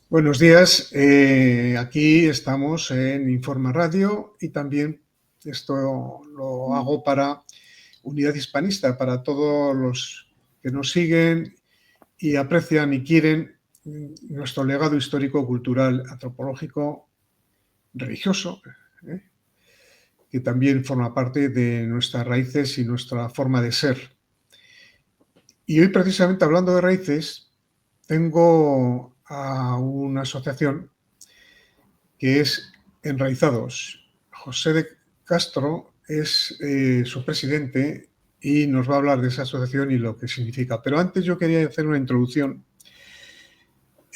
Buenos días, aquí estamos en Informa Radio y también esto lo hago para Unidad Hispanista, para todos los que nos siguen y aprecian y quieren nuestro legado histórico, cultural, antropológico, religioso, ¿eh? Que también forma parte de nuestras raíces y nuestra forma de ser. Y hoy, precisamente hablando de raíces, tengo a una asociación que es Enraizados. José de Castro es su presidente y nos va a hablar de esa asociación y lo que significa. Pero antes yo quería hacer una introducción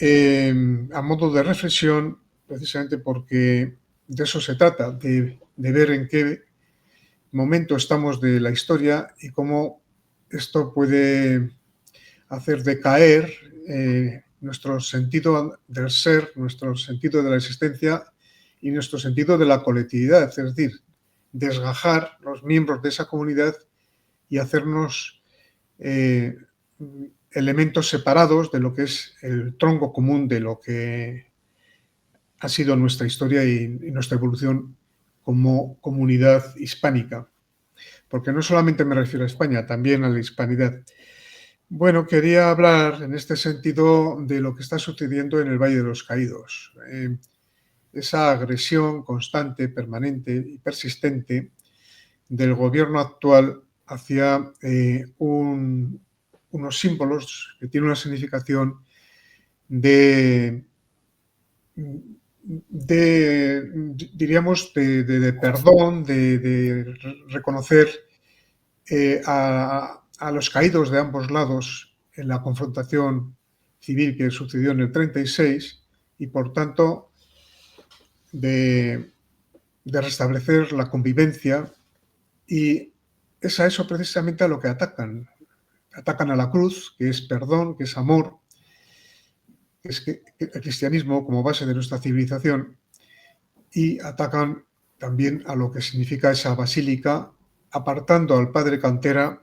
a modo de reflexión, precisamente porque de eso se trata, de ver en qué momento estamos de la historia y cómo esto puede hacer decaer nuestro sentido del ser, nuestro sentido de la existencia y nuestro sentido de la colectividad, es decir, desgajar los miembros de esa comunidad y hacernos eh, elementos separados de lo que es el tronco común de lo que ha sido nuestra historia y nuestra evolución como comunidad hispánica. Porque no solamente me refiero a España, también a la hispanidad. Bueno, quería hablar en este sentido de lo que está sucediendo en el Valle de los Caídos. Esa agresión constante, permanente y persistente del gobierno actual hacia unos símbolos que tienen una significación de, diríamos, de perdón, de reconocer a los caídos de ambos lados en la confrontación civil que sucedió en el 36 y, por tanto, de, de restablecer la convivencia. Y es a eso precisamente a lo que atacan. Atacan a la cruz, que es perdón, que es amor, que es el cristianismo como base de nuestra civilización, y atacan también a lo que significa esa basílica, apartando al padre Cantera,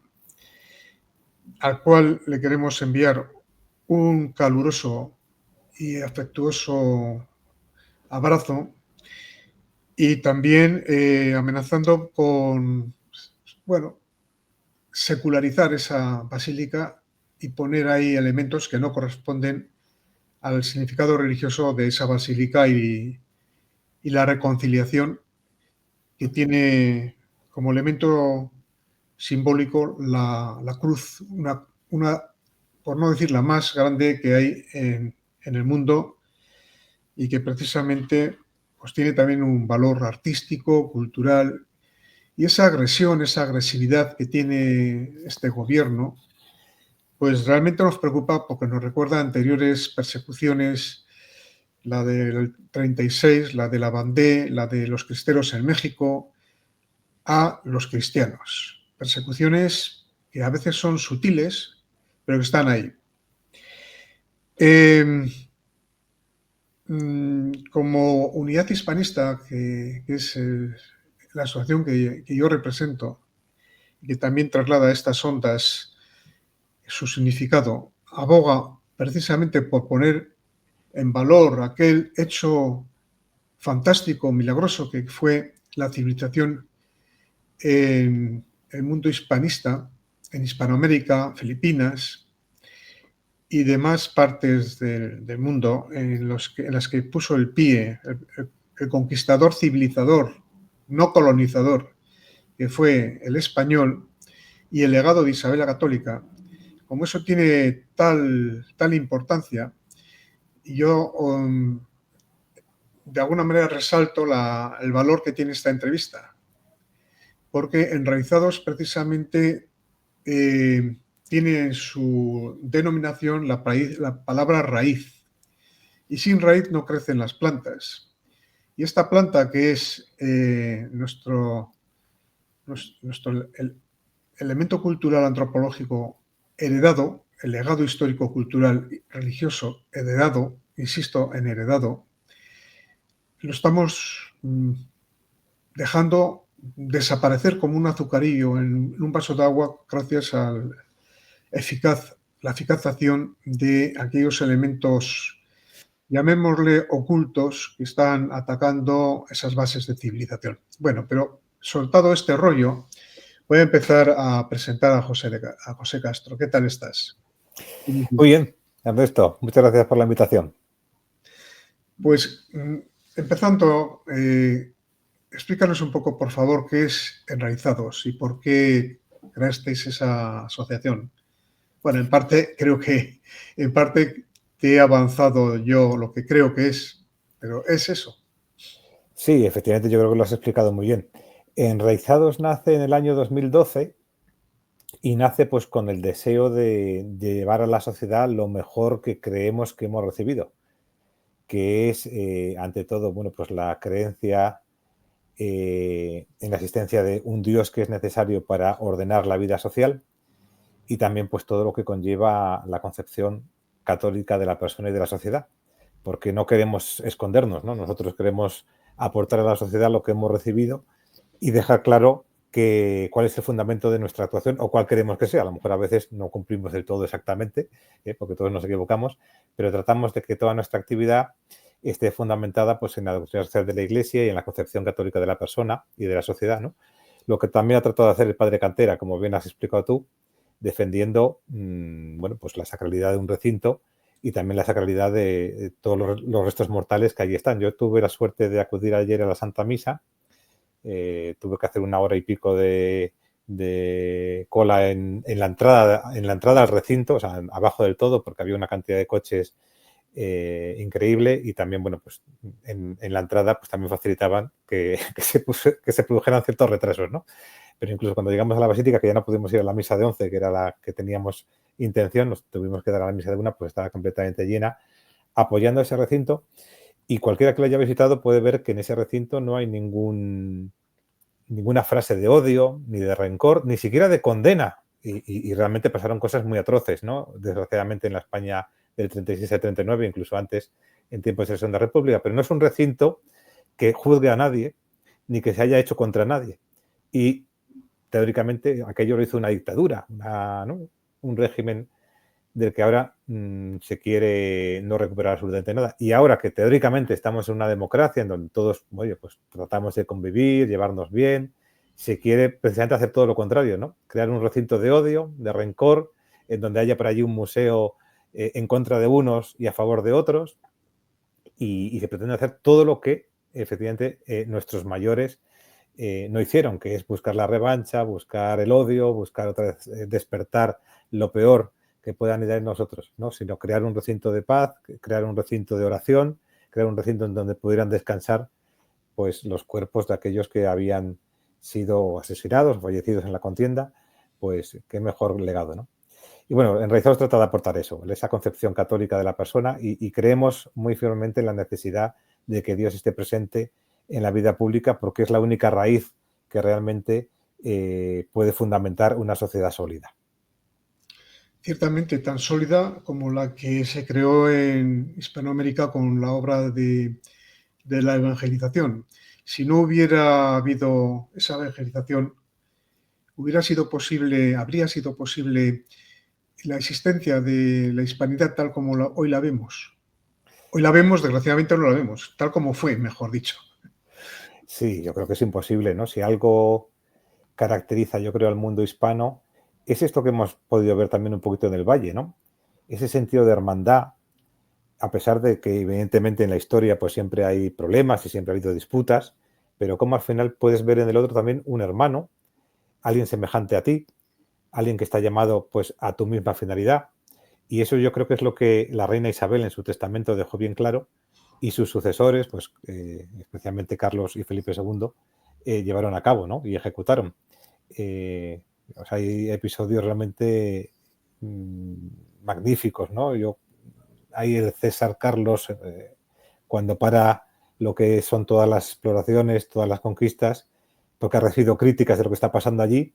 al cual le queremos enviar un caluroso y afectuoso abrazo, y también amenazando con, bueno, secularizar esa basílica y poner ahí elementos que no corresponden al significado religioso de esa basílica y la reconciliación que tiene como elemento simbólico la cruz, una, por no decir la más grande que hay en el mundo, y que precisamente pues, tiene también un valor artístico, cultural, y esa agresión, esa agresividad que tiene este gobierno, pues realmente nos preocupa porque nos recuerda a anteriores persecuciones, la del 36, la de la Bandé, la de los cristeros en México, a los cristianos. Persecuciones que a veces son sutiles, pero que están ahí. Como unidad hispanista, que es la asociación que yo represento, y que también traslada a estas ondas su significado, aboga precisamente por poner en valor aquel hecho fantástico, milagroso que fue la civilización en el mundo hispanista, en Hispanoamérica, Filipinas y demás partes del mundo en las que puso el pie el conquistador civilizador, no colonizador, que fue el español, y el legado de Isabel la Católica. Como eso tiene tal importancia, yo de alguna manera resalto el valor que tiene esta entrevista, porque Enraizados precisamente tiene en su denominación la palabra raíz, y sin raíz no crecen las plantas. Y esta planta, que es nuestro el elemento cultural antropológico heredado, el legado histórico, cultural y religioso heredado, insisto en heredado, lo estamos dejando desaparecer como un azucarillo en un vaso de agua gracias a la eficazación de aquellos elementos llamémosle ocultos, que están atacando esas bases de civilización. Bueno, pero soltado este rollo, voy a empezar a presentar a José Castro. ¿Qué tal estás? Muy bien, Ernesto, muchas gracias por la invitación. Pues empezando, explícanos un poco, por favor, qué es Enraizados y por qué creasteis esa asociación. Bueno, en parte te he avanzado yo lo que creo que es, pero es eso. Sí, efectivamente, yo creo que lo has explicado muy bien. Enraizados nace en el año 2012 y nace pues con el deseo de llevar a la sociedad lo mejor que creemos que hemos recibido, que es, ante todo, bueno, pues la creencia en la existencia de un Dios que es necesario para ordenar la vida social y también pues todo lo que conlleva la concepción católica de la persona y de la sociedad, porque no queremos escondernos, ¿no? Nosotros queremos aportar a la sociedad lo que hemos recibido y dejar claro cuál es el fundamento de nuestra actuación o cuál queremos que sea. A lo mejor a veces no cumplimos del todo exactamente, porque todos nos equivocamos, pero tratamos de que toda nuestra actividad esté fundamentada pues, en la doctrina social de la Iglesia y en la concepción católica de la persona y de la sociedad, ¿no? Lo que también ha tratado de hacer el padre Cantera, como bien has explicado tú, defendiendo bueno, pues la sacralidad de un recinto y también la sacralidad de todos los restos mortales que allí están. Yo tuve la suerte de acudir ayer a la Santa Misa, tuve que hacer 1 hora y pico de cola en la entrada al recinto, o sea, abajo del todo, porque había una cantidad de coches increíble y también, bueno, pues en la entrada pues también facilitaban que se produjeran ciertos retrasos, ¿no? Pero incluso cuando llegamos a la basílica, que ya no pudimos ir a la misa de 11, que era la que teníamos intención, nos tuvimos que dar a la misa de 1, pues estaba completamente llena, apoyando ese recinto. Y cualquiera que lo haya visitado puede ver que en ese recinto no hay ninguna frase de odio, ni de rencor, ni siquiera de condena. Y realmente pasaron cosas muy atroces, ¿no? Desgraciadamente en la España del 36 al 39, incluso antes, en tiempos de la Segunda República. Pero no es un recinto que juzgue a nadie, ni que se haya hecho contra nadie. Y teóricamente aquello lo hizo una dictadura, ¿no? Un régimen del que ahora se quiere no recuperar absolutamente nada. Y ahora que teóricamente estamos en una democracia en donde todos, oye, pues tratamos de convivir, llevarnos bien, se quiere precisamente hacer todo lo contrario, ¿no? Crear un recinto de odio, de rencor, en donde haya por allí un museo en contra de unos y a favor de otros, y se pretende hacer todo lo que efectivamente nuestros mayores no hicieron, que es buscar la revancha, buscar el odio, buscar otra vez despertar lo peor que puedan ir en nosotros, ¿no? Sino crear un recinto de paz, crear un recinto de oración, crear un recinto en donde pudieran descansar pues los cuerpos de aquellos que habían sido asesinados, fallecidos en la contienda, pues qué mejor legado, ¿no? Y bueno, Enraizados trata de aportar eso, esa concepción católica de la persona y creemos muy firmemente en la necesidad de que Dios esté presente en la vida pública porque es la única raíz que realmente puede fundamentar una sociedad sólida. Ciertamente tan sólida como la que se creó en Hispanoamérica con la obra de la evangelización. Si no hubiera habido esa evangelización, habría sido posible la existencia de la hispanidad tal como hoy la vemos. Hoy la vemos, desgraciadamente no la vemos, tal como fue, mejor dicho. Sí, yo creo que es imposible, ¿no? Si algo caracteriza, yo creo, al mundo hispano, es esto que hemos podido ver también un poquito en el Valle, ¿no? Ese sentido de hermandad, a pesar de que evidentemente en la historia pues siempre hay problemas y siempre ha habido disputas, pero como al final puedes ver en el otro también un hermano, alguien semejante a ti, alguien que está llamado pues a tu misma finalidad. Y eso yo creo que es lo que la reina Isabel en su testamento dejó bien claro y sus sucesores, pues especialmente Carlos y Felipe II, llevaron a cabo, ¿no? Y ejecutaron. O sea, hay episodios realmente magníficos, ¿no? Hay el César Carlos cuando para lo que son todas las exploraciones, todas las conquistas, porque ha recibido críticas de lo que está pasando allí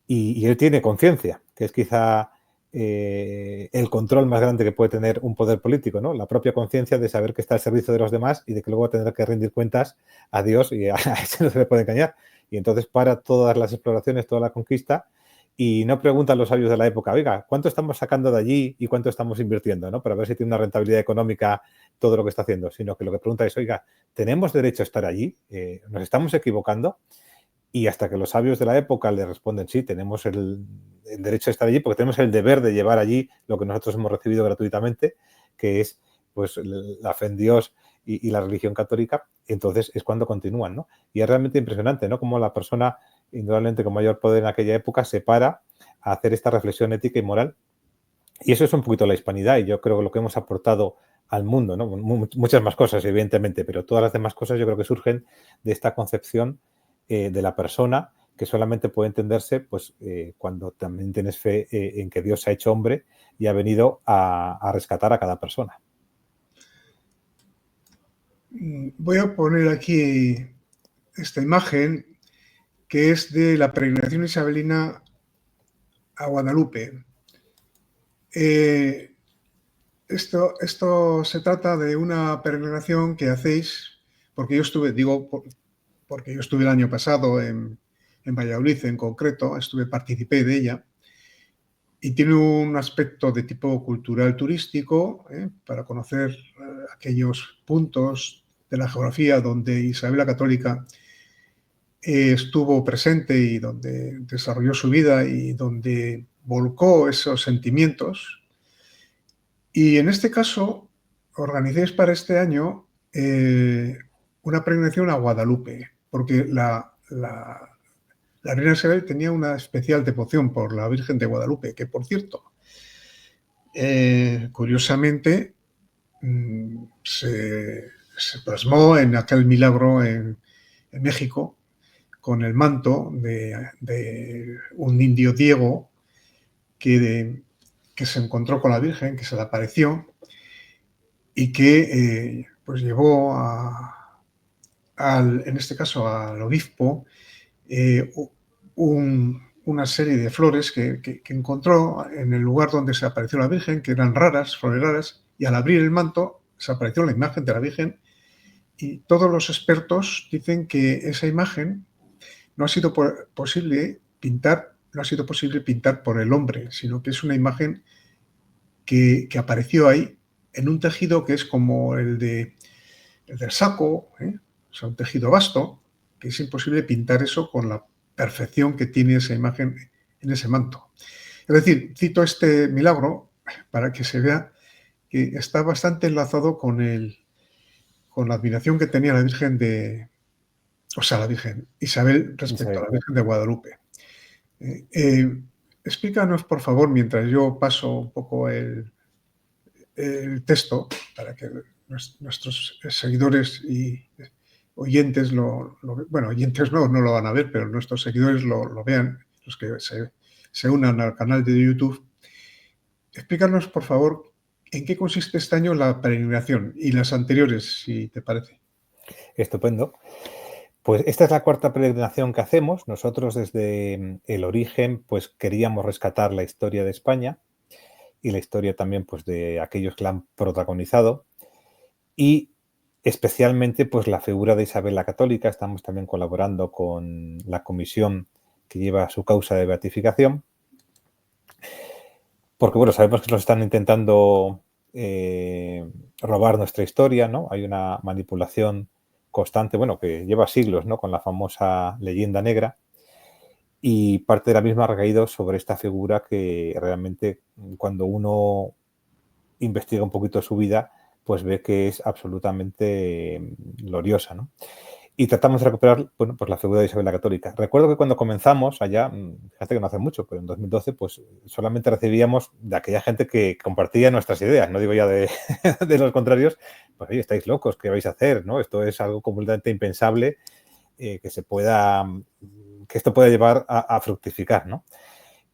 y él tiene conciencia, que es quizá el control más grande que puede tener un poder político, ¿no? La propia conciencia de saber que está al servicio de los demás y de que luego va a tener que rendir cuentas a Dios y a ese no se le puede engañar. Y entonces para todas las exploraciones, toda la conquista y no preguntan los sabios de la época, oiga, ¿cuánto estamos sacando de allí y cuánto estamos invirtiendo, ¿no? Para ver si tiene una rentabilidad económica todo lo que está haciendo, sino que lo que pregunta es, oiga, ¿tenemos derecho a estar allí? ¿Nos estamos equivocando? Y hasta que los sabios de la época le responden, sí, tenemos el derecho a estar allí porque tenemos el deber de llevar allí lo que nosotros hemos recibido gratuitamente, que es pues la fe en Dios y la religión católica, entonces es cuando continúan, ¿no? Y es realmente impresionante, ¿no? Como la persona, indudablemente con mayor poder en aquella época, se para a hacer esta reflexión ética y moral. Y eso es un poquito la hispanidad, y yo creo que lo que hemos aportado al mundo, ¿no? Muchas más cosas, evidentemente, pero todas las demás cosas yo creo que surgen de esta concepción de la persona, que solamente puede entenderse pues, cuando también tienes fe en que Dios se ha hecho hombre y ha venido a rescatar a cada persona. Voy a poner aquí esta imagen que es de la peregrinación isabelina a Guadalupe. Esto se trata de una peregrinación que hacéis, porque yo estuve, porque yo estuve el año pasado en Valladolid en concreto, participé de ella, y tiene un aspecto de tipo cultural turístico, para conocer aquellos puntos de la geografía donde Isabel la Católica estuvo presente y donde desarrolló su vida y donde volcó esos sentimientos. Y en este caso, organicéis para este año una peregrinación a Guadalupe, porque la reina Isabel tenía una especial devoción por la Virgen de Guadalupe, que por cierto, curiosamente, se plasmó en aquel milagro en México con el manto de un indio Diego que se encontró con la Virgen, que se le apareció y que pues llevó en este caso al obispo una serie de flores que encontró en el lugar donde se apareció la Virgen, que eran raras, flores raras, y al abrir el manto se apareció la imagen de la Virgen, y todos los expertos dicen que esa imagen no ha sido posible pintar por el hombre, sino que es una imagen que apareció ahí en un tejido que es como el del saco, o sea, un tejido vasto, que es imposible pintar eso con la perfección que tiene esa imagen en ese manto. Es decir, cito este milagro para que se vea que está bastante enlazado con la admiración que tenía la Virgen la Virgen Isabel respecto a la Virgen de Guadalupe. Explícanos, por favor, mientras yo paso un poco el texto, para que nuestros seguidores y oyentes bueno, oyentes no lo van a ver, pero nuestros seguidores lo vean, los que se unan al canal de YouTube. Explícanos, por favor, en qué consiste este año la peregrinación y las anteriores, si te parece. Estupendo. Pues esta es la cuarta peregrinación que hacemos. Nosotros desde el origen pues queríamos rescatar la historia de España y la historia también pues de aquellos que la han protagonizado y especialmente pues la figura de Isabel la Católica. Estamos también colaborando con la comisión que lleva su causa de beatificación porque bueno, sabemos que nos están intentando robar nuestra historia, ¿no? Hay una manipulación constante, bueno, que lleva siglos, ¿no? Con la famosa leyenda negra, y parte de la misma ha recaído sobre esta figura que realmente cuando uno investiga un poquito su vida, pues ve que es absolutamente gloriosa, ¿no? Y tratamos de recuperar, bueno, pues la figura de Isabel la Católica. Recuerdo que cuando comenzamos allá, fíjate que no hace mucho, pero en 2012, pues solamente recibíamos de aquella gente que compartía nuestras ideas, no digo ya de, de los contrarios, pues oye, estáis locos, ¿qué vais a hacer? ¿No? Esto es algo completamente impensable que esto pueda llevar a fructificar, ¿no?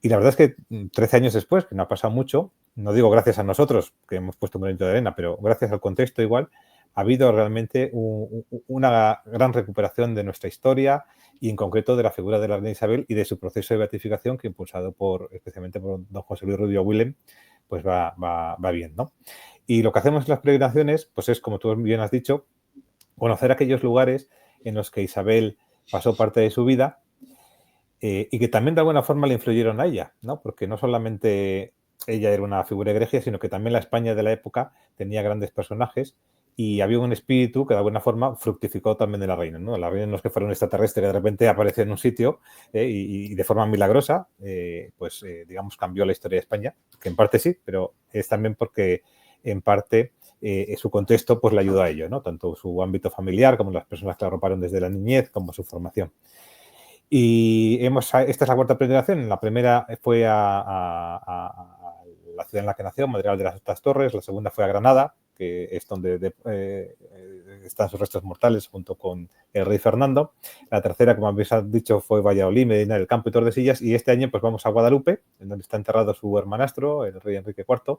Y la verdad es que 13 años después, que no ha pasado mucho, no digo gracias a nosotros, que hemos puesto un granito de arena, pero gracias al contexto igual, ha habido realmente una gran recuperación de nuestra historia y en concreto de la figura de la reina Isabel y de su proceso de beatificación que impulsado especialmente por don José Luis Rubio Willem, pues va bien, ¿no? Y lo que hacemos en las peregrinaciones, pues es, como tú bien has dicho, conocer aquellos lugares en los que Isabel pasó parte de su vida y que también de alguna forma le influyeron a ella, ¿no? Porque no solamente ella era una figura egregia, sino que también la España de la época tenía grandes personajes y había un espíritu que de alguna forma fructificó también en la reina, ¿no? La reina no es que fuera un extraterrestre que de repente aparece en un sitio y de forma milagrosa, digamos, cambió la historia de España, que en parte sí, pero es también porque en parte su contexto pues le ayudó a ello, ¿no? Tanto su ámbito familiar como las personas que la arroparon desde la niñez como su formación. Y esta es la cuarta peregrinación. La primera fue a la ciudad en la que nació, Madrigal de las Otras Torres. La segunda fue a Granada, que es donde están sus restos mortales junto con el rey Fernando. La tercera, como habéis dicho, fue Valladolid, Medina del Campo y Tordesillas. Y este año pues vamos a Guadalupe, en donde está enterrado su hermanastro, el rey Enrique IV.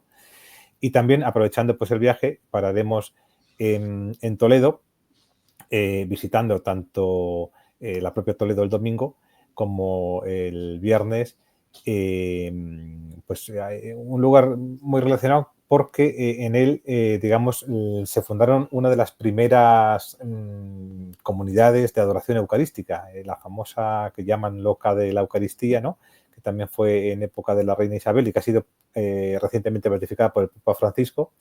Y también, aprovechando pues el viaje, pararemos en Toledo, visitando tanto la propia Toledo el domingo como el viernes, un lugar muy relacionado porque en él, digamos, se fundaron una de las primeras comunidades de adoración eucarística, la famosa que llaman Loca de la Eucaristía, ¿no? Que también fue en época de la reina Isabel y que ha sido recientemente beatificada por el Papa Francisco,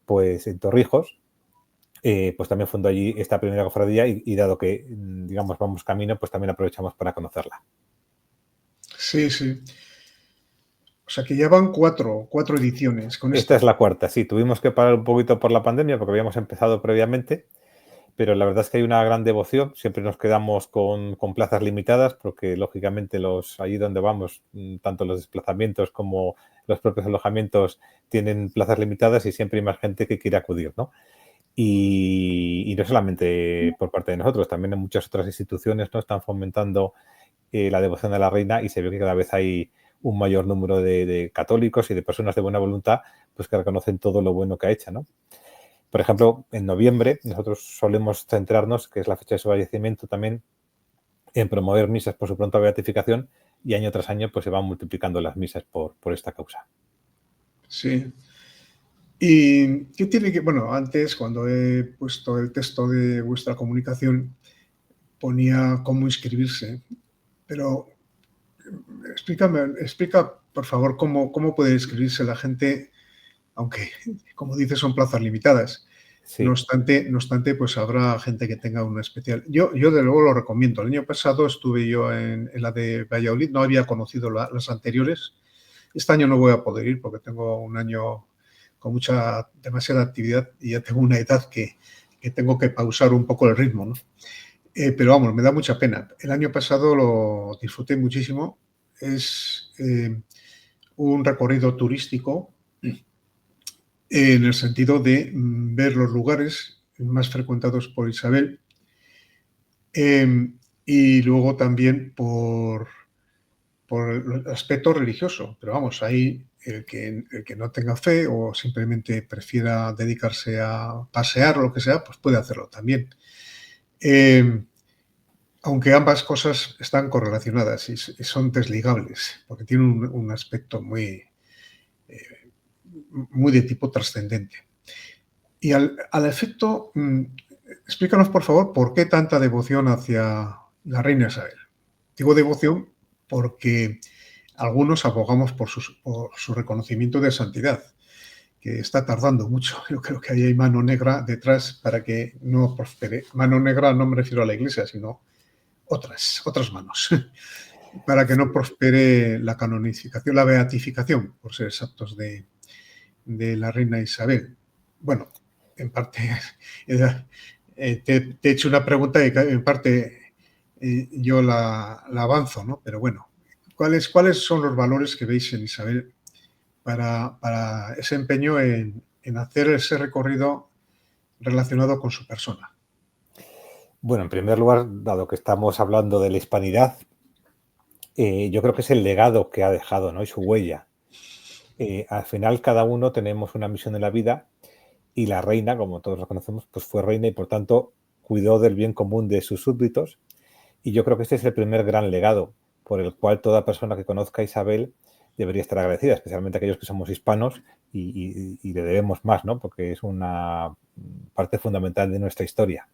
pues en Torrijos. Pues también fundó allí esta primera cofradía y dado que, digamos, vamos camino, pues también aprovechamos para conocerla. Sí, sí. O sea que ya van cuatro ediciones con Esta esto. es la cuarta, sí. Tuvimos que parar un poquito por la pandemia porque habíamos empezado previamente, pero la verdad es que hay una gran devoción. Siempre nos quedamos con plazas limitadas porque, lógicamente, allí donde vamos, tanto los desplazamientos como los propios alojamientos tienen plazas limitadas y siempre hay más gente que quiere acudir, ¿no? Y no solamente por parte de nosotros, también en muchas otras instituciones, ¿no? Están fomentando la devoción a la reina y se ve que cada vez hay un mayor número de católicos y de personas de buena voluntad pues que reconocen todo lo bueno que ha hecho, ¿no? Por ejemplo, en noviembre nosotros solemos centrarnos, que es la fecha de su fallecimiento, también en promover misas por su pronta beatificación y año tras año pues se van multiplicando las misas por esta causa. Sí. ¿Y qué tiene que...? Bueno, antes, cuando he puesto el texto de vuestra comunicación, ponía cómo inscribirse, pero explica, por favor, cómo puede inscribirse la gente, aunque, como dices, son plazas limitadas. No Sí. obstante, pues habrá gente que tenga una especial. Yo de luego lo recomiendo. El año pasado estuve yo en la de Valladolid, no había conocido las anteriores. Este año no voy a poder ir porque tengo un año con demasiada actividad y ya tengo una edad que tengo que pausar un poco el ritmo, ¿no? Pero vamos, me da mucha pena. El año pasado lo disfruté muchísimo. Es un recorrido turístico en el sentido de ver los lugares más frecuentados por Isabel y luego también por el aspecto religioso. Pero vamos, ahí el que no tenga fe o simplemente prefiera dedicarse a pasear o lo que sea, pues puede hacerlo también. Aunque ambas cosas están correlacionadas y son desligables, porque tienen un aspecto muy de tipo trascendente. Y al efecto, explícanos, por favor, por qué tanta devoción hacia la reina Isabel. Digo devoción porque algunos abogamos por su reconocimiento de santidad, que está tardando mucho. Yo creo que ahí hay mano negra detrás para que no prospere. Mano negra no me refiero a la Iglesia, sino otras manos, para que no prospere la canonificación, la beatificación, por ser exactos, de la reina Isabel. Bueno, en parte te he hecho una pregunta y en parte yo la avanzo, ¿no? Pero bueno, ¿cuáles son los valores que veis en Isabel para ese empeño en hacer ese recorrido relacionado con su persona? Bueno, en primer lugar, dado que estamos hablando de la hispanidad, yo creo que es el legado que ha dejado, ¿no? Y su huella. Al final, cada uno tenemos una misión en la vida y la reina, como todos la conocemos, pues fue reina y por tanto cuidó del bien común de sus súbditos. Y yo creo que este es el primer gran legado por el cual toda persona que conozca a Isabel debería estar agradecida, especialmente aquellos que somos hispanos y le debemos más, ¿no? Porque es una parte fundamental de nuestra historia.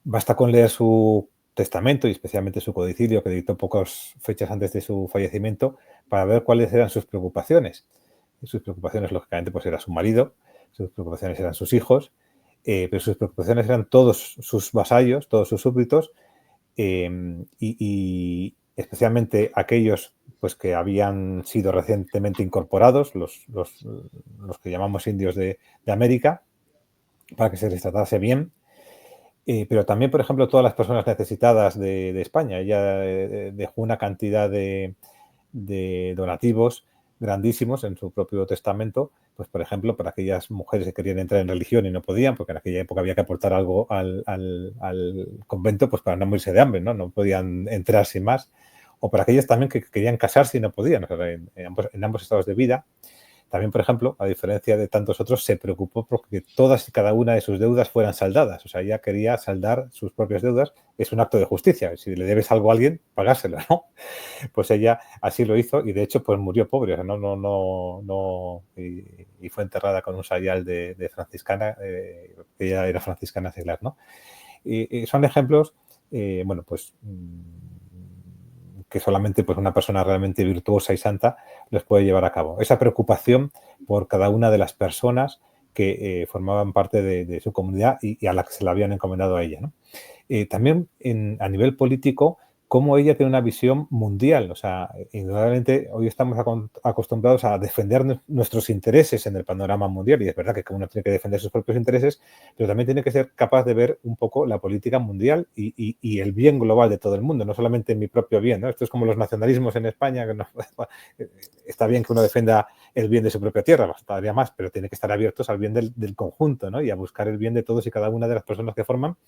Basta con leer su testamento y especialmente su codicilio, que dictó pocas fechas antes de su fallecimiento, para ver cuáles eran sus preocupaciones. Y sus preocupaciones, lógicamente, pues era su marido, sus preocupaciones eran sus hijos, pero sus preocupaciones eran todos sus vasallos, todos sus súbditos, y especialmente aquellos pues, que habían sido recientemente incorporados, los que llamamos indios de América, para que se les tratase bien. Pero también, por ejemplo, todas las personas necesitadas de España. Ella dejó una cantidad de donativos grandísimos en su propio testamento, pues por ejemplo, para aquellas mujeres que querían entrar en religión y no podían, porque en aquella época había que aportar algo al convento, pues para no morirse de hambre, ¿no? No podían entrar sin más. O para aquellas también que querían casarse y no podían, o sea, en ambos estados de vida. También, por ejemplo, a diferencia de tantos otros, se preocupó porque todas y cada una de sus deudas fueran saldadas. O sea, ella quería saldar sus propias deudas. Es un acto de justicia. Si le debes algo a alguien, pagárselo, ¿no? Pues ella así lo hizo y de hecho pues murió pobre. O sea, y fue enterrada con un sayal de franciscana, que ella era franciscana seglar, ¿no? Y son ejemplos, bueno, pues que solamente pues, una persona realmente virtuosa y santa los puede llevar a cabo. Esa preocupación por cada una de las personas que formaban parte de su comunidad y a la que se la habían encomendado a ella, ¿no? También a nivel político, cómo ella tiene una visión mundial. O sea, indudablemente hoy estamos acostumbrados a defender nuestros intereses en el panorama mundial y es verdad que cada uno tiene que defender sus propios intereses, pero también tiene que ser capaz de ver un poco la política mundial y el bien global de todo el mundo, no solamente mi propio bien, ¿no? Esto es como los nacionalismos en España, que no, está bien que uno defienda el bien de su propia tierra, todavía más, pero tiene que estar abiertos al bien del conjunto, ¿no? Y a buscar el bien de todos y cada una de las personas que forman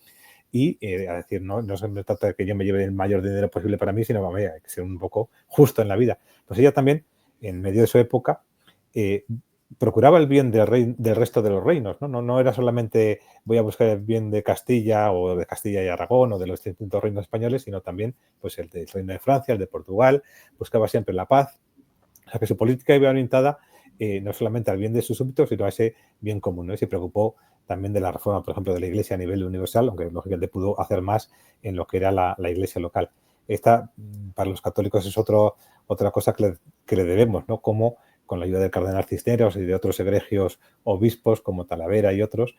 y a decir, no se me trata de que yo me lleve el mayor dinero posible para mí, sino que hay que ser un poco justo en la vida. Pues ella también, en medio de su época, procuraba el bien del resto de los reinos, ¿no? No era solamente voy a buscar el bien de Castilla o de Castilla y Aragón o de los distintos reinos españoles, sino también pues, el del reino de Francia, el de Portugal, buscaba siempre la paz. O sea, que su política iba orientada no solamente al bien de sus súbditos, sino a ese bien común, ¿no? Y se preocupó también de la reforma, por ejemplo, de la Iglesia a nivel universal, aunque lógicamente pudo hacer más en lo que era la Iglesia local. Esta, para los católicos, es otra cosa que le debemos, ¿no? Como con la ayuda del cardenal Cisneros y de otros egregios obispos como Talavera y otros,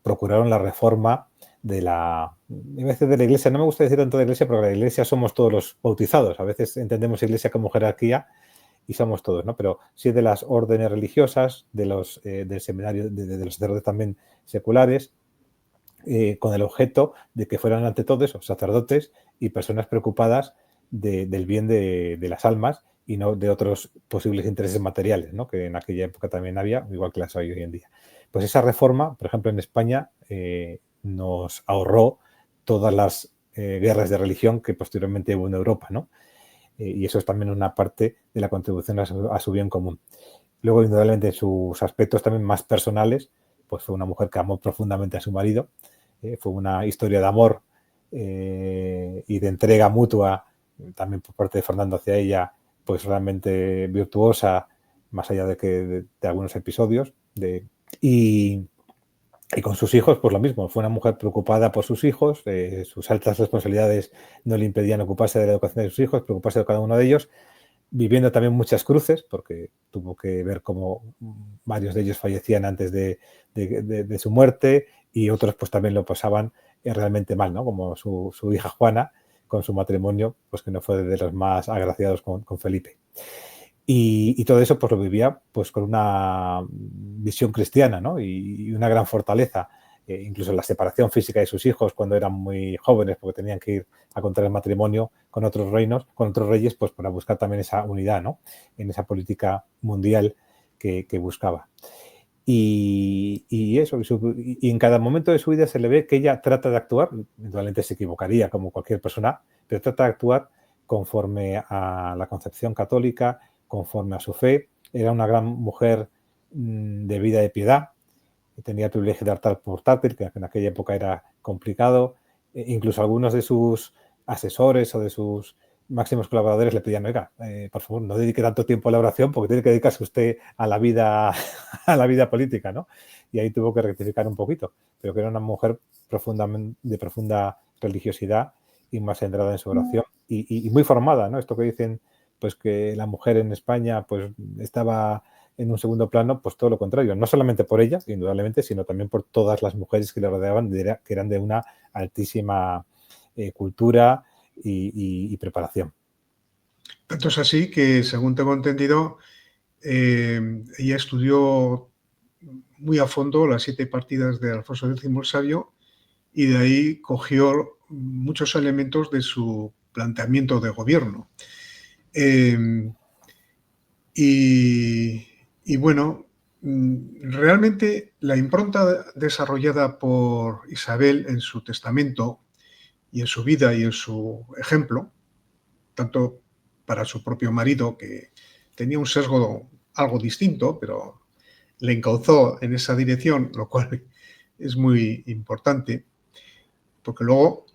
procuraron la reforma de a veces de la Iglesia. No me gusta decir tanto de la Iglesia, porque la Iglesia somos todos los bautizados. A veces entendemos Iglesia como jerarquía y somos todos, ¿no? Pero sí de las órdenes religiosas, del seminario, de los sacerdotes también seculares, con el objeto de que fueran ante todo esos sacerdotes y personas preocupadas del bien de las almas y no de otros posibles intereses materiales, ¿no? Que en aquella época también había, igual que las hay hoy en día. Pues esa reforma, por ejemplo, en España nos ahorró todas las guerras de religión que posteriormente hubo en Europa, ¿no? Y eso es también una parte de la contribución a su bien común. Luego, indudablemente, en sus aspectos también más personales, pues fue una mujer que amó profundamente a su marido, fue una historia de amor y de entrega mutua, también por parte de Fernando hacia ella, pues realmente virtuosa, más allá de algunos episodios. Y con sus hijos, pues lo mismo, fue una mujer preocupada por sus hijos, sus altas responsabilidades no le impedían ocuparse de la educación de sus hijos, preocuparse de cada uno de ellos, viviendo también muchas cruces, porque tuvo que ver cómo varios de ellos fallecían antes de su muerte y otros pues también lo pasaban realmente mal, ¿no? Como su hija Juana, con su matrimonio, pues que no fue de los más agraciados con Felipe. Y todo eso pues lo vivía pues con una visión cristiana, ¿no? Y una gran fortaleza. Incluso la separación física de sus hijos cuando eran muy jóvenes, porque tenían que ir a contraer matrimonio con otros reinos, con otros reyes, pues para buscar también esa unidad, ¿no? En esa política mundial que buscaba. Y eso, y en cada momento de su vida se le ve que ella trata de actuar, eventualmente se equivocaría como cualquier persona, pero trata de actuar conforme a la concepción católica, conforme a su fe. Era una gran mujer de vida de piedad, tenía el privilegio de altar portátil, que en aquella época era complicado. Incluso algunos de sus asesores o de sus máximos colaboradores le pedían, oiga, por favor, no dedique tanto tiempo a la oración porque tiene que dedicarse usted a la vida, a la vida política, ¿no? Y ahí tuvo que rectificar un poquito, pero que era una mujer de profunda religiosidad y más centrada en su oración y muy formada, ¿no? Esto que dicen, pues que la mujer en España pues estaba en un segundo plano, pues todo lo contrario, no solamente por ella, indudablemente, sino también por todas las mujeres que le rodeaban, que eran de una altísima cultura y preparación. Tanto es así que, según tengo entendido, ella estudió muy a fondo las 7 partidas de Alfonso X el Sabio y de ahí cogió muchos elementos de su planteamiento de gobierno. Y bueno, realmente la impronta desarrollada por Isabel en su testamento y en su vida y en su ejemplo, tanto para su propio marido, que tenía un sesgo algo distinto, pero le encauzó en esa dirección, lo cual es muy importante, porque luego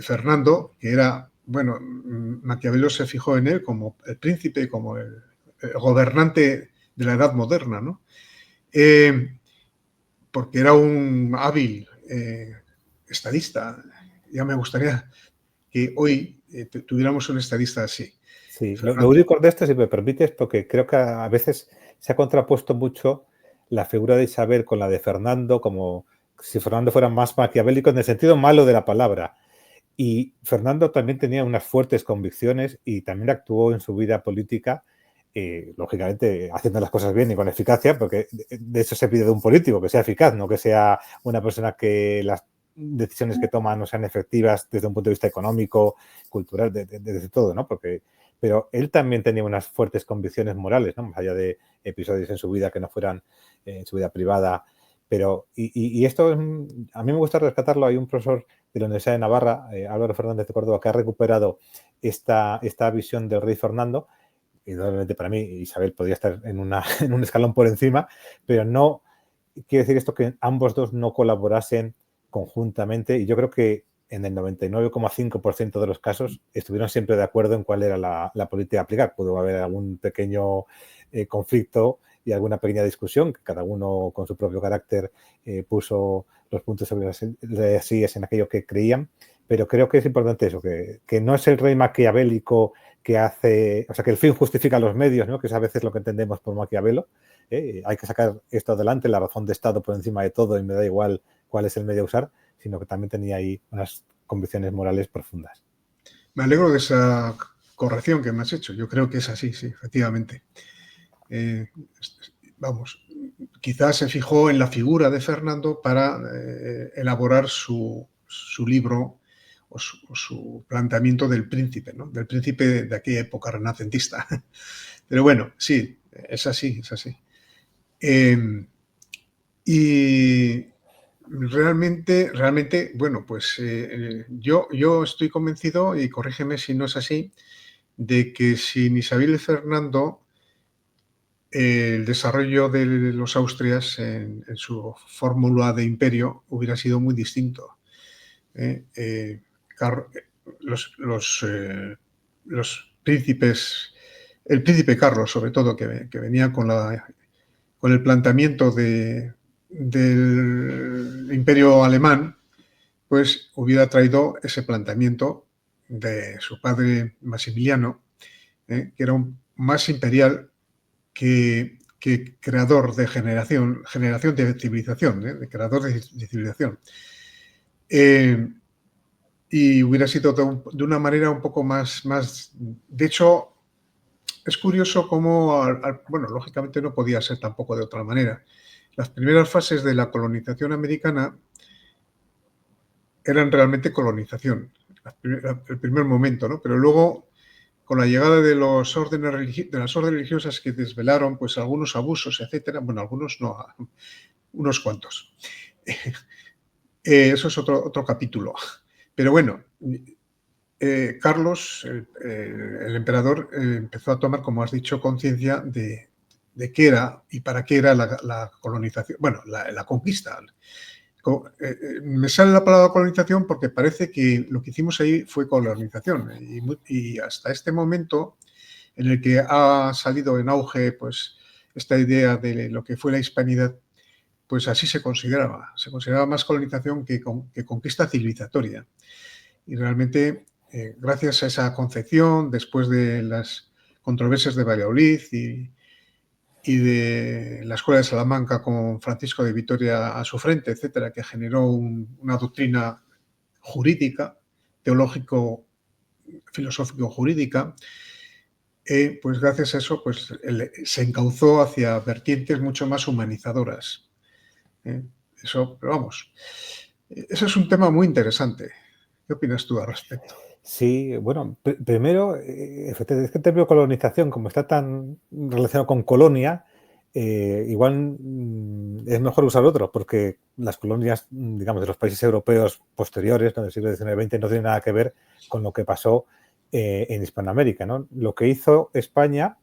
Fernando, que era, bueno, Maquiavelo se fijó en él como el príncipe, como el gobernante de la edad moderna, ¿no? Porque era un hábil estadista. Ya me gustaría que hoy tuviéramos un estadista así. Sí, lo único de esto, si me permites, porque creo que a veces se ha contrapuesto mucho la figura de Isabel con la de Fernando, como si Fernando fuera más maquiavélico en el sentido malo de la palabra. Y Fernando también tenía unas fuertes convicciones y también actuó en su vida política, lógicamente haciendo las cosas bien y con eficacia, porque de eso se pide de un político, que sea eficaz, no que sea una persona que las decisiones que toma no sean efectivas desde un punto de vista económico, cultural, desde todo, ¿no? Pero él también tenía unas fuertes convicciones morales, ¿no? Más allá de episodios en su vida que no fueran en su vida privada. Pero, y esto a mí me gusta rescatarlo. Hay un profesor de la Universidad de Navarra, Álvaro Fernández de Córdoba, que ha recuperado esta visión del rey Fernando. Indudablemente para mí Isabel podría estar en un escalón por encima, pero no quiere decir esto que ambos dos no colaborasen conjuntamente, y yo creo que en el 99,5% de los casos estuvieron siempre de acuerdo en cuál era la política a aplicar. Pudo haber algún pequeño conflicto y alguna pequeña discusión, que cada uno con su propio carácter puso los puntos sobre las sillas en aquello que creían, pero creo que es importante eso, que no es el rey maquiavélico que hace, o sea, que el fin justifica los medios, ¿no? Que es a veces lo que entendemos por Maquiavelo. Hay que sacar esto adelante, la razón de Estado por encima de todo, y me da igual cuál es el medio a usar, sino que también tenía ahí unas convicciones morales profundas. Me alegro de esa corrección que me has hecho. Yo creo que es así, sí, efectivamente. Vamos, quizás se fijó en la figura de Fernando para elaborar su libro o su planteamiento del príncipe, ¿no? Del príncipe de aquella época renacentista. Pero bueno, sí, es así, es así. Y realmente, bueno, pues yo estoy convencido, y corrígeme si no es así, de que sin Isabel y Fernando el desarrollo de los Austrias en su fórmula de imperio hubiera sido muy distinto. Los príncipes, el príncipe Carlos, sobre todo, que venía con el planteamiento del imperio alemán, pues hubiera traído ese planteamiento de su padre Maximiliano, que era más imperial que creador de generación de civilización, de creador de civilización. Y hubiera sido de una manera un poco más. De hecho, es curioso cómo, bueno, lógicamente no podía ser tampoco de otra manera. Las primeras fases de la colonización americana eran realmente colonización, el primer momento, ¿no? Pero luego, con la llegada de las órdenes religiosas que desvelaron pues algunos abusos, etcétera, bueno, algunos no, unos cuantos. Eso es otro capítulo. Pero bueno, Carlos, el emperador, empezó a tomar, como has dicho, conciencia de qué era y para qué era la colonización, bueno, la conquista. Me sale la palabra colonización porque parece que lo que hicimos ahí fue colonización, y hasta este momento en el que ha salido en auge pues esta idea de lo que fue la hispanidad, pues así se consideraba más colonización que conquista civilizatoria. Y realmente, gracias a esa concepción, después de las controversias de Valladolid y de la Escuela de Salamanca con Francisco de Vitoria a su frente, etcétera, que generó una doctrina jurídica, teológico, filosófico-jurídica, pues gracias a eso pues, se encauzó hacia vertientes mucho más humanizadoras. Eso, pero vamos, eso es un tema muy interesante. ¿Qué opinas tú al respecto? Sí, bueno, primero, efectivamente, es que el término colonización, como está tan relacionado con colonia, igual es mejor usar otro, porque las colonias, digamos, de los países europeos posteriores, ¿no?, del siglo XIX-XX, no tienen nada que ver con lo que pasó en Hispanoamérica, ¿no? Lo que hizo España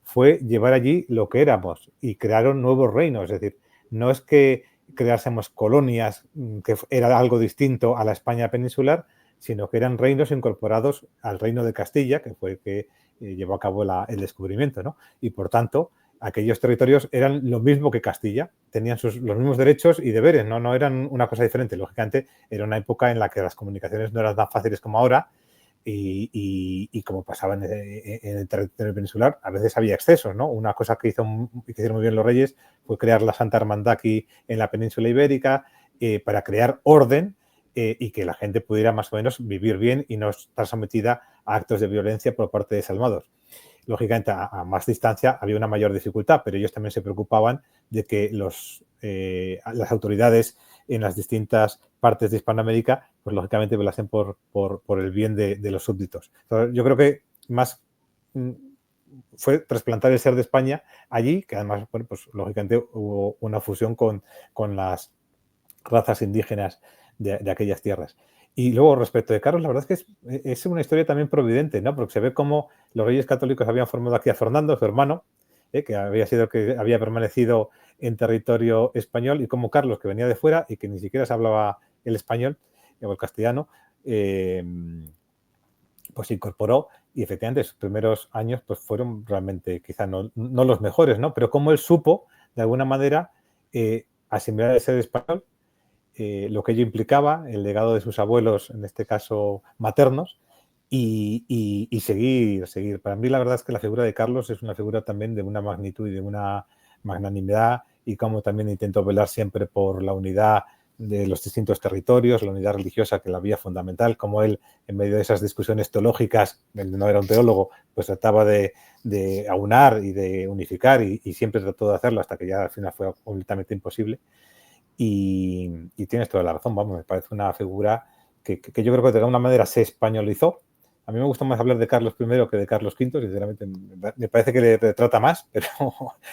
fue llevar allí lo que éramos y crearon nuevos reinos, es decir, no es que creásemos colonias, que era algo distinto a la España peninsular, sino que eran reinos incorporados al reino de Castilla, que fue el que llevó a cabo el descubrimiento, ¿no? Y por tanto, aquellos territorios eran lo mismo que Castilla, tenían los mismos derechos y deberes, no eran una cosa diferente. Lógicamente, era una época en la que las comunicaciones no eran tan fáciles como ahora y como pasaba en el territorio peninsular, a veces había excesos, ¿no? Una cosa que hicieron muy bien los reyes fue crear la Santa Hermandad aquí en la península ibérica para crear orden y que la gente pudiera más o menos vivir bien y no estar sometida a actos de violencia por parte de desalmados. Lógicamente, a más distancia había una mayor dificultad, pero ellos también se preocupaban de que las autoridades en las distintas partes de Hispanoamérica, pues lógicamente velasen por el bien de los súbditos. Entonces, yo creo que más fue trasplantar el ser de España allí, que además, bueno, pues lógicamente hubo una fusión con las razas indígenas de aquellas tierras. Y luego, respecto de Carlos, la verdad es que es una historia también providente, ¿no? Porque se ve cómo los reyes católicos habían formado aquí a Fernando, su hermano, que había sido el que había permanecido en territorio español, y como Carlos, que venía de fuera y que ni siquiera se hablaba el español o el castellano, pues se incorporó y efectivamente sus primeros años pues fueron realmente quizá no los mejores, ¿no? Pero como él supo, de alguna manera, asimilar el ser español, lo que ello implicaba, el legado de sus abuelos, en este caso maternos, y seguir. Para mí la verdad es que la figura de Carlos es una figura también de una magnitud y de una magnanimidad, y como también intentó velar siempre por la unidad de los distintos territorios, la unidad religiosa, que la había fundamental, como él, en medio de esas discusiones teológicas, no era un teólogo, pues trataba de aunar y de unificar, y siempre trató de hacerlo hasta que ya al final fue completamente imposible. Y tienes toda la razón, vamos, me parece una figura que yo creo que de alguna manera se españolizó. A mí me gusta más hablar de Carlos I que de Carlos V, sinceramente me parece que le retrata más, pero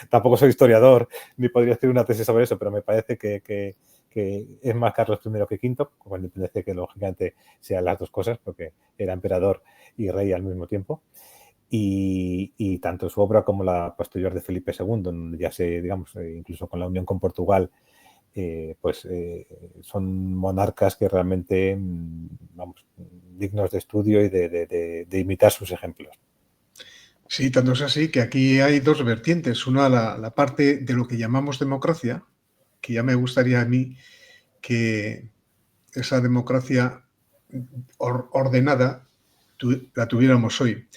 tampoco soy historiador ni podría hacer una tesis sobre eso, pero me parece que es más Carlos I que V, con independencia que lógicamente sean las dos cosas, porque era emperador y rey al mismo tiempo. Y tanto su obra como la posterior de Felipe II, donde ya se, digamos, incluso con la unión con Portugal, son monarcas que realmente, vamos, dignos de estudio y de imitar sus ejemplos. Sí, tanto es así que aquí hay dos vertientes. Una, la parte de lo que llamamos democracia, que ya me gustaría a mí que esa democracia ordenada la tuviéramos hoy.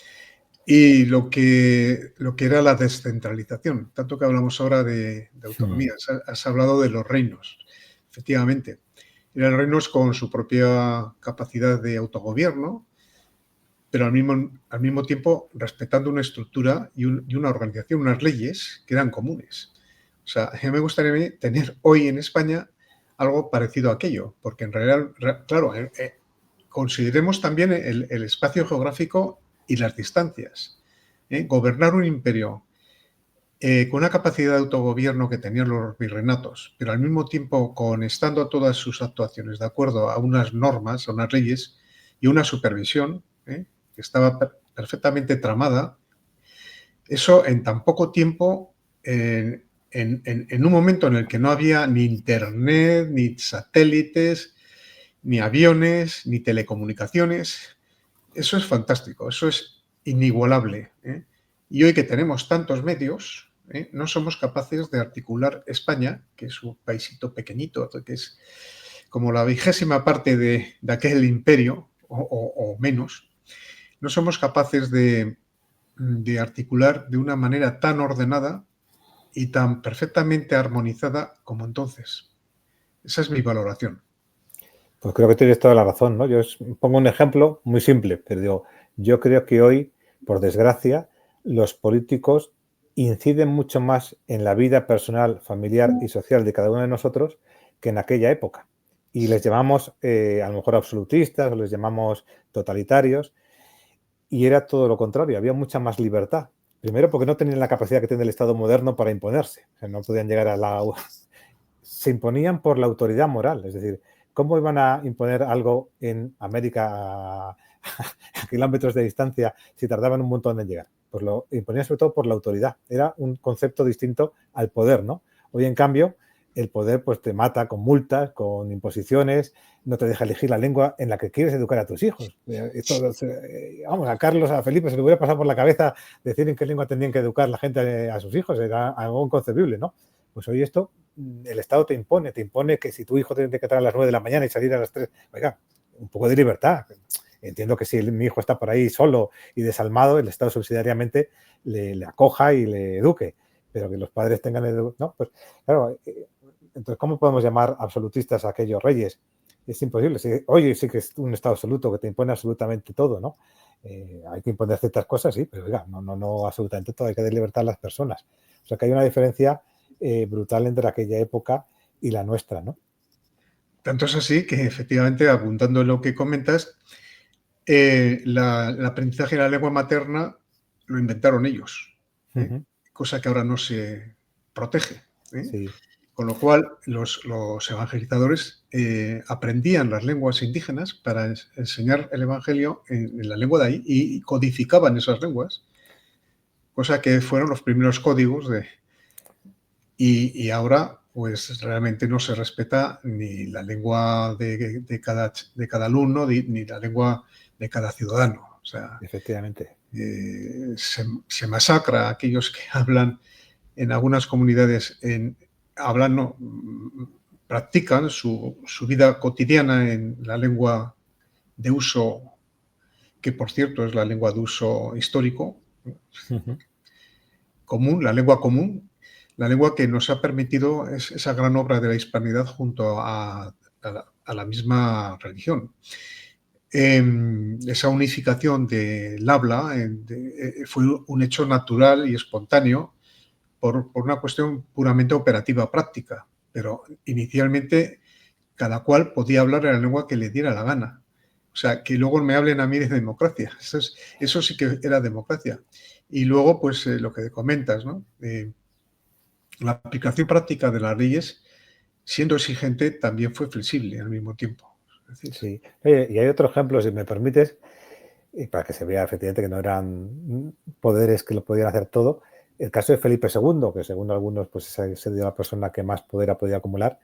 Y lo que era la descentralización, tanto que hablamos ahora de autonomías. Has hablado de los reinos, efectivamente. Eran reinos con su propia capacidad de autogobierno, pero al mismo tiempo respetando una estructura y una organización, unas leyes que eran comunes. O sea, a mí me gustaría tener hoy en España algo parecido a aquello, porque en realidad, claro, consideremos también el espacio geográfico y las distancias. Gobernar un imperio con una capacidad de autogobierno que tenían los virreinatos, pero al mismo tiempo estando todas sus actuaciones de acuerdo a unas normas, a unas leyes y una supervisión que estaba perfectamente tramada, eso en tan poco tiempo, en un momento en el que no había ni internet, ni satélites, ni aviones, ni telecomunicaciones, eso es fantástico, eso es inigualable. Y hoy que tenemos tantos medios, No somos capaces de articular España, que es un paísito pequeñito, que es como la 20ª parte de aquel imperio, o menos. No somos capaces de articular de una manera tan ordenada y tan perfectamente armonizada como entonces. Esa es mi valoración. Pues creo que tienes toda la razón, ¿no? Yo pongo un ejemplo muy simple, pero digo, yo creo que hoy, por desgracia, los políticos inciden mucho más en la vida personal, familiar y social de cada uno de nosotros que en aquella época. Y les llamamos a lo mejor absolutistas o les llamamos totalitarios, y era todo lo contrario, había mucha más libertad. Primero porque no tenían la capacidad que tiene el Estado moderno para imponerse, o sea, no podían llegar a la... Se imponían por la autoridad moral, es decir, ¿cómo iban a imponer algo en América a kilómetros de distancia si tardaban un montón en llegar? Pues lo imponían sobre todo por la autoridad. Era un concepto distinto al poder, ¿no? Hoy, en cambio, el poder pues te mata con multas, con imposiciones, no te deja elegir la lengua en la que quieres educar a tus hijos. Esto, vamos, a Carlos, a Felipe se le hubiera pasado por la cabeza decir en qué lengua tendrían que educar la gente a sus hijos. Era algo inconcebible, ¿no? Pues hoy esto, el Estado te impone que si tu hijo tiene que entrar a las 9 de la mañana y salir a las 3, oiga, un poco de libertad. Entiendo que si mi hijo está por ahí solo y desalmado, el Estado subsidiariamente le acoja y le eduque, pero que los padres tengan no, pues claro, entonces, ¿cómo podemos llamar absolutistas a aquellos reyes? Es imposible. Oye, sí que es un Estado absoluto que te impone absolutamente todo, ¿no? Hay que imponer ciertas cosas, sí, pero oiga, no absolutamente todo, hay que dar libertad a las personas. O sea que hay una diferencia brutal entre aquella época y la nuestra, ¿no? Tanto es así que, efectivamente, apuntando en lo que comentas, el aprendizaje de la lengua materna lo inventaron ellos, cosa que ahora no se protege. Sí. Con lo cual, los evangelizadores aprendían las lenguas indígenas para enseñar el evangelio en la lengua de ahí y codificaban esas lenguas, cosa que fueron los primeros códigos y ahora, pues realmente no se respeta ni la lengua de cada alumno ni la lengua de cada ciudadano. O sea, Efectivamente. se masacra a aquellos que hablan en algunas comunidades, no, practican su vida cotidiana en la lengua de uso, que por cierto es la lengua de uso histórico, común, la lengua que nos ha permitido esa gran obra de la hispanidad junto a la misma religión. Esa unificación del habla fue un hecho natural y espontáneo por una cuestión puramente operativa, práctica, pero inicialmente cada cual podía hablar en la lengua que le diera la gana. O sea, que luego me hablen a mí de democracia. Eso sí que era democracia. Y luego, pues lo que comentas, ¿no? La aplicación práctica de las leyes, siendo exigente, también fue flexible al mismo tiempo. Es decir, Sí. Y hay otro ejemplo, si me permites, y para que se vea efectivamente que no eran poderes que lo podían hacer todo. El caso de Felipe II, que según algunos pues se dio la persona que más poder ha podido acumular,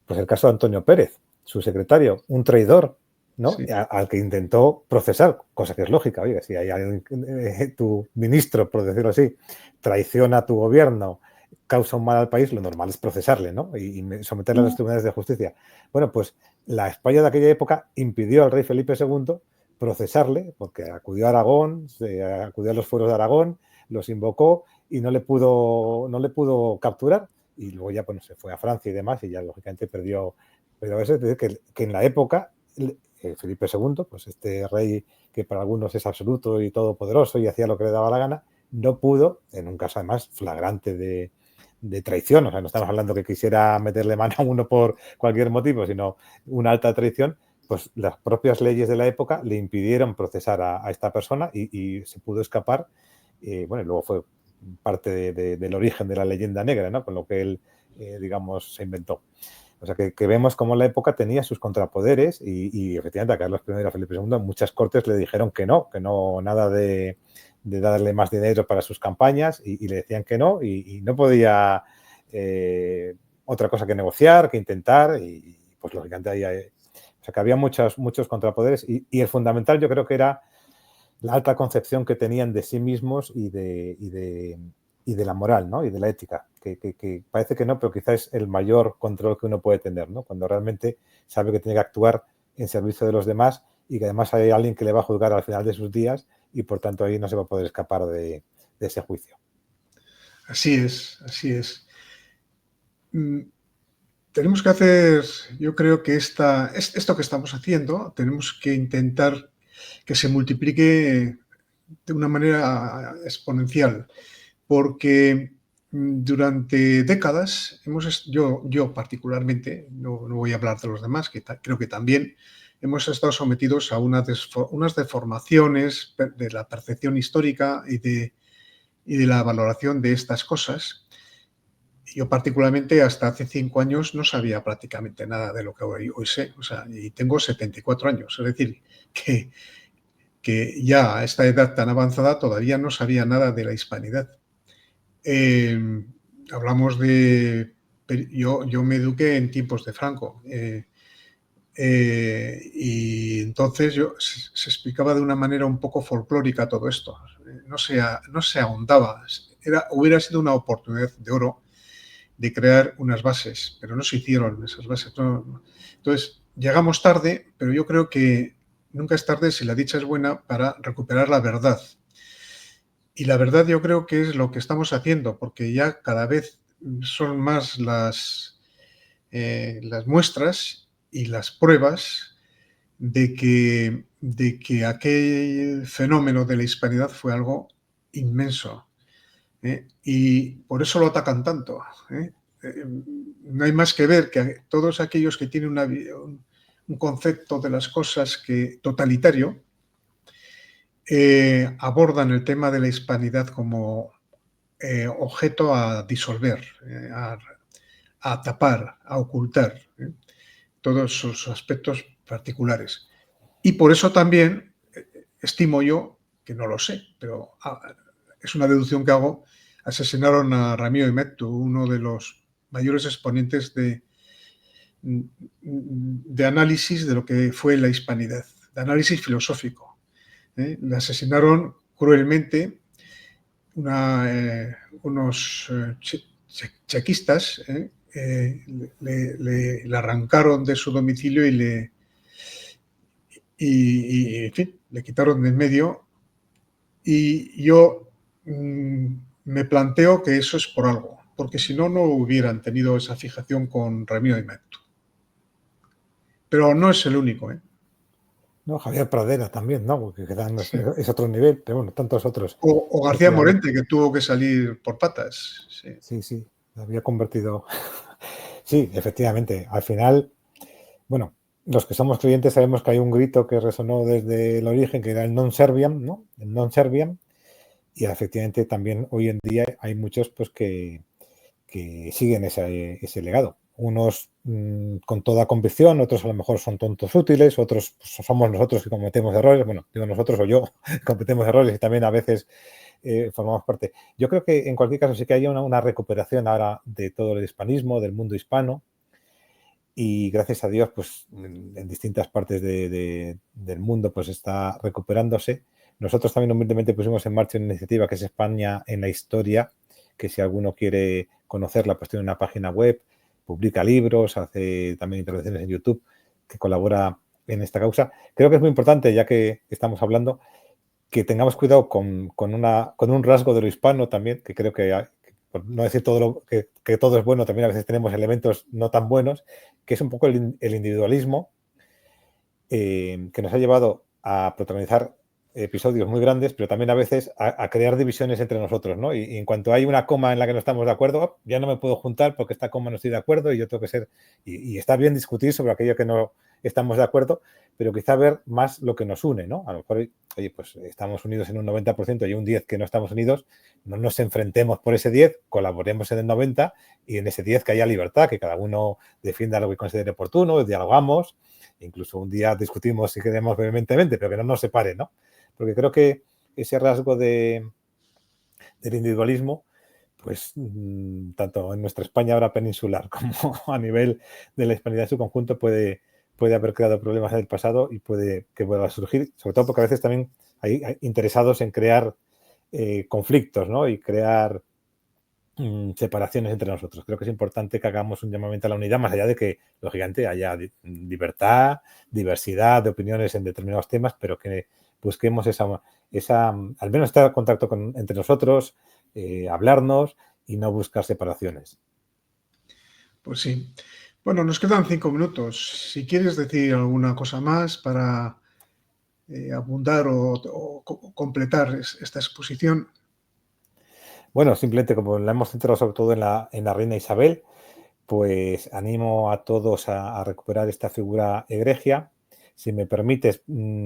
pues el caso de Antonio Pérez, su secretario, un traidor, ¿no? sí. Al que intentó procesar, cosa que es lógica, oiga, si hay alguien, tu ministro, por decirlo así, traiciona a tu gobierno, causa un mal al país, lo normal es procesarle, ¿no? Y someterle a los tribunales de justicia. Bueno, pues la España de aquella época impidió al rey Felipe II procesarle, porque acudió a Aragón, acudió a los fueros de Aragón, los invocó y no le pudo capturar, y luego ya pues, se fue a Francia y demás, y ya lógicamente perdió. Pero eso es decir que en la época Felipe II, pues este rey que para algunos es absoluto y todopoderoso y hacía lo que le daba la gana, no pudo, en un caso además flagrante de traición, o sea, no estamos hablando que quisiera meterle mano a uno por cualquier motivo, sino una alta traición, pues las propias leyes de la época le impidieron procesar a esta persona y se pudo escapar. Bueno, y luego fue parte del origen de la leyenda negra, ¿no? Con lo que él, digamos, se inventó. O sea, que vemos cómo la época tenía sus contrapoderes y efectivamente a Carlos I y a Felipe II en muchas cortes le dijeron que no, nada de darle más dinero para sus campañas y le decían que no y no podía otra cosa que negociar, que intentar y pues lógicamente ahí o sea, que había muchos contrapoderes y el fundamental yo creo que era la alta concepción que tenían de sí mismos y de y de la moral, ¿no? Y de la ética, que parece que no, pero quizás es el mayor control que uno puede tener, ¿no? Cuando realmente sabe que tiene que actuar en servicio de los demás y que además hay alguien que le va a juzgar al final de sus días y por tanto ahí no se va a poder escapar de ese juicio. Así es, así es. Tenemos que hacer, yo creo que esto que estamos haciendo, tenemos que intentar que se multiplique de una manera exponencial, porque durante décadas yo particularmente, no voy a hablar de los demás, que creo que también hemos estado sometidos a unas deformaciones de la percepción histórica y de la valoración de estas cosas. Yo particularmente hasta hace 5 años no sabía prácticamente nada de lo que hoy sé, o sea, y tengo 74 años, es decir, que ya a esta edad tan avanzada todavía no sabía nada de la hispanidad. Hablamos de... Yo me eduqué en tiempos de Franco y entonces se explicaba de una manera un poco folclórica todo esto. No se ahondaba. Hubiera sido una oportunidad de oro de crear unas bases, pero no se hicieron esas bases. No. Entonces, llegamos tarde, pero yo creo que nunca es tarde si la dicha es buena para recuperar la verdad. Y la verdad yo creo que es lo que estamos haciendo, porque ya cada vez son más las muestras y las pruebas de que aquel fenómeno de la hispanidad fue algo inmenso. Y por eso lo atacan tanto. No hay más que ver que todos aquellos que tienen un concepto de las cosas totalitario, abordan el tema de la hispanidad como objeto a disolver, a tapar, a ocultar todos sus aspectos particulares. Y por eso también estimo yo, que no lo sé, pero es una deducción que hago, asesinaron a Ramiro de Mettu, uno de los mayores exponentes de análisis de lo que fue la hispanidad, de análisis filosófico. Le asesinaron cruelmente unos chequistas, le arrancaron de su domicilio y en fin, le quitaron de en medio. Y yo me planteo que eso es por algo, porque si no, no hubieran tenido esa fijación con Ramiro de Mettu. Pero no es el único, ¿eh? No, Javier Pradera también, ¿no? Porque es otro nivel, pero bueno, tantos otros. O García Morente, que tuvo que salir por patas. Sí, había convertido. Sí, efectivamente. Al final, bueno, los que somos creyentes sabemos que hay un grito que resonó desde el origen, que era el non serviam, ¿no? El non serviam. Y efectivamente también hoy en día hay muchos pues que siguen ese legado. Unos con toda convicción, otros a lo mejor son tontos útiles, otros pues, somos nosotros que cometemos errores. Bueno, digo nosotros o yo, cometemos errores y también a veces formamos parte. Yo creo que en cualquier caso sí que hay una recuperación ahora de todo el hispanismo, del mundo hispano, y gracias a Dios, pues en distintas partes del mundo pues está recuperándose. Nosotros también humildemente pusimos en marcha una iniciativa que es España en la Historia, que si alguno quiere conocerla, pues tiene una página web, publica libros, hace también intervenciones en YouTube, que colabora en esta causa. Creo que es muy importante, ya que estamos hablando, que tengamos cuidado con un rasgo de lo hispano también, que creo que, por no decir que todo es bueno, también a veces tenemos elementos no tan buenos, que es un poco el individualismo que nos ha llevado a protagonizar episodios muy grandes, pero también a veces a crear divisiones entre nosotros, ¿no? Y en cuanto hay una coma en la que no estamos de acuerdo, ya no me puedo juntar porque esta coma no estoy de acuerdo y yo tengo que ser... Y está bien discutir sobre aquello que no estamos de acuerdo, pero quizá ver más lo que nos une, ¿no? A lo mejor, oye, pues estamos unidos en un 90% y un 10 que no estamos unidos, no nos enfrentemos por ese 10, colaboremos en el 90 y en ese 10 que haya libertad, que cada uno defienda lo que considere oportuno, dialogamos, incluso un día discutimos si queremos vehementemente, pero que no nos separe, ¿no? Porque creo que ese rasgo del individualismo, pues tanto en nuestra España ahora peninsular como a nivel de la hispanidad en su conjunto puede haber creado problemas en el pasado y puede que vuelva a surgir, sobre todo porque a veces también hay interesados en crear conflictos, ¿no? Y crear separaciones entre nosotros. Creo que es importante que hagamos un llamamiento a la unidad, más allá de que, lógicamente, haya libertad, diversidad de opiniones en determinados temas, pero que busquemos al menos estar en contacto entre nosotros, hablarnos y no buscar separaciones. Pues sí. Bueno, nos quedan 5 minutos. Si quieres decir alguna cosa más para abundar o completar esta exposición. Bueno, simplemente como la hemos centrado sobre todo en la reina Isabel, pues animo a todos a recuperar esta figura egregia. Si me permites,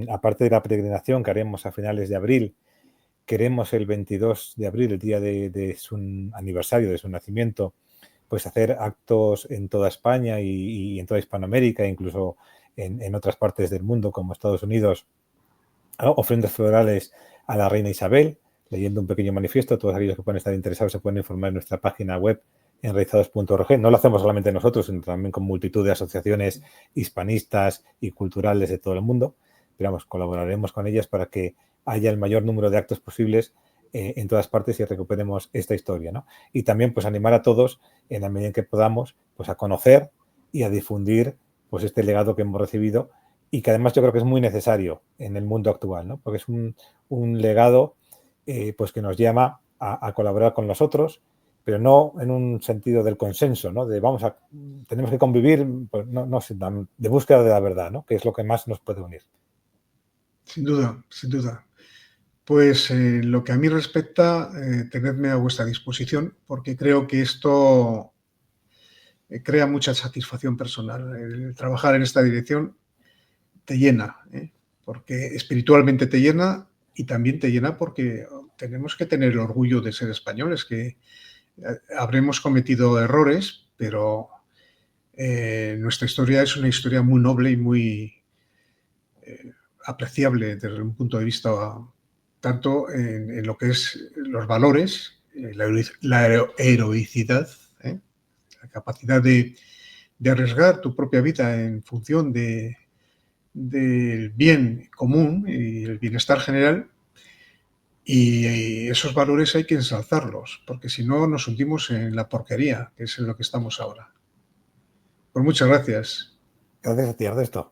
aparte de la peregrinación que haremos a finales de abril, queremos el 22 de abril, el día de su aniversario, de su nacimiento, pues hacer actos en toda España y en toda Hispanoamérica, incluso en otras partes del mundo como Estados Unidos, ofrendas florales a la reina Isabel, leyendo un pequeño manifiesto. Todos aquellos que puedan estar interesados se pueden informar en nuestra página web enraizados.org. No lo hacemos solamente nosotros, sino también con multitud de asociaciones hispanistas y culturales de todo el mundo. Pero vamos, colaboraremos con ellas para que haya el mayor número de actos posibles en todas partes y recuperemos esta historia, ¿no? Y también pues animar a todos, en la medida en que podamos, pues a conocer y a difundir pues este legado que hemos recibido y que además yo creo que es muy necesario en el mundo actual, ¿no? Porque es un legado pues que nos llama a colaborar con los otros, pero no en un sentido del consenso, ¿no? Tenemos que convivir, pues no, de búsqueda de la verdad, ¿no? Que es lo que más nos puede unir. Sin duda, sin duda. Pues lo que a mí respecta, tenedme a vuestra disposición, porque creo que esto crea mucha satisfacción personal. El trabajar en esta dirección te llena, porque espiritualmente te llena y también te llena porque tenemos que tener el orgullo de ser españoles, que habremos cometido errores, pero nuestra historia es una historia muy noble y muy apreciable desde un punto de vista tanto en lo que es los valores, la heroicidad, la capacidad de arriesgar tu propia vida en función del bien común y el bienestar general. Y esos valores hay que ensalzarlos, porque si no nos hundimos en la porquería, que es en lo que estamos ahora. Pues muchas gracias. Gracias a ti, Ernesto.